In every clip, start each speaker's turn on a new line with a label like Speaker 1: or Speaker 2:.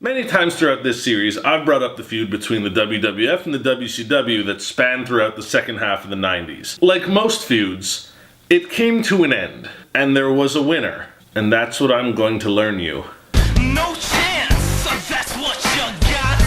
Speaker 1: Many times throughout this series, I've brought up the feud between the WWF and the WCW that spanned throughout the second half of the 90s. Like most feuds, it came to an end, and there was a winner. And that's what I'm going to learn you.
Speaker 2: No chance, that's what you got.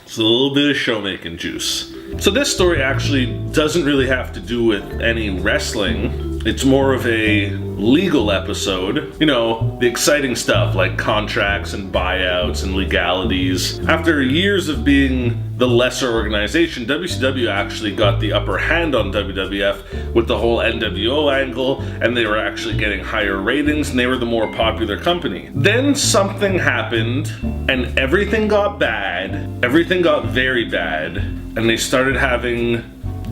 Speaker 1: It's a little bit of show-making juice. So this story actually doesn't really have to do with any wrestling. It's more of a legal episode. You know, the exciting stuff like contracts and buyouts and legalities. After years of being the lesser organization, WCW actually got the upper hand on WWF with the whole NWO angle, and they were actually getting higher ratings, and they were the more popular company. Then something happened, and everything got bad. Everything got very bad, and they started having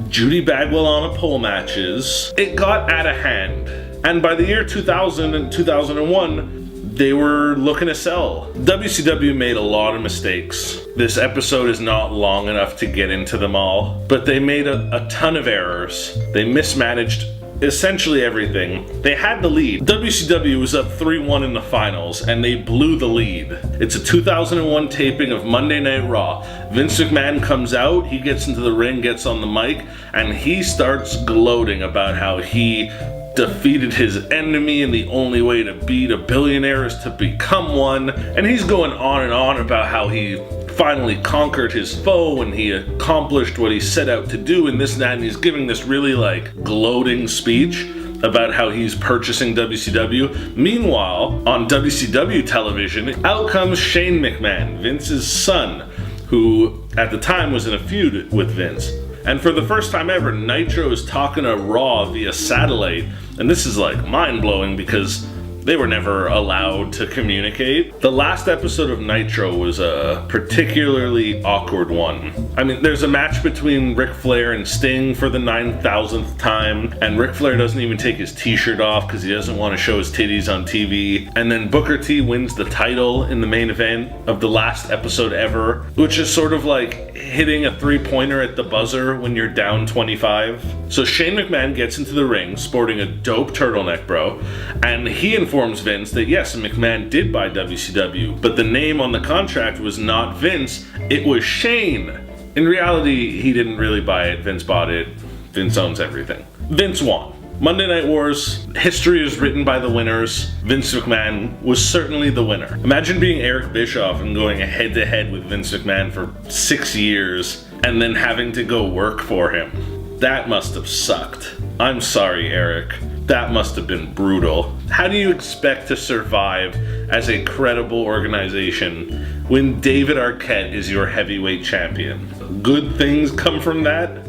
Speaker 1: Judy Bagwell on a pole matches. It got out of hand. And by the year 2000 and 2001, they were looking to sell. WCW made a lot of mistakes. This episode is not long enough to get into them all, but they made a ton of errors. They mismanaged essentially everything. They had the lead. WCW was up 3-1 in the finals, and they blew the lead. It's a 2001 taping of Monday Night Raw. Vince McMahon comes out, he gets into the ring, gets on the mic, and he starts gloating about how he defeated his enemy, and the only way to beat a billionaire is to become one. And he's going on and on about how he finally conquered his foe and he accomplished what he set out to do and this and that, and he's giving this really gloating speech about how he's purchasing WCW. Meanwhile, on WCW television, out comes Shane McMahon, Vince's son, who at the time was in a feud with Vince. And for the first time ever, Nitro is talking to Raw via satellite. And this is mind-blowing because they were never allowed to communicate. The last episode of Nitro was a particularly awkward one. I mean, there's a match between Ric Flair and Sting for the 9,000th time, and Ric Flair doesn't even take his t-shirt off because he doesn't want to show his titties on TV. And then Booker T wins the title in the main event of the last episode ever, which is sort of like hitting a three-pointer at the buzzer when you're down 25. So Shane McMahon gets into the ring sporting a dope turtleneck, bro, and he informs Vince that yes, McMahon did buy WCW, but the name on the contract was not Vince, it was Shane. In reality, he didn't really buy it, Vince bought it. Vince owns everything. Vince won. Monday Night Wars, history is written by the winners. Vince McMahon was certainly the winner. Imagine being Eric Bischoff and going head-to-head with Vince McMahon for 6 years and then having to go work for him. That must have sucked. I'm sorry, Eric. That must have been brutal. How do you expect to survive as a credible organization when David Arquette is your heavyweight champion? Good things come from that?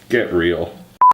Speaker 1: Get real.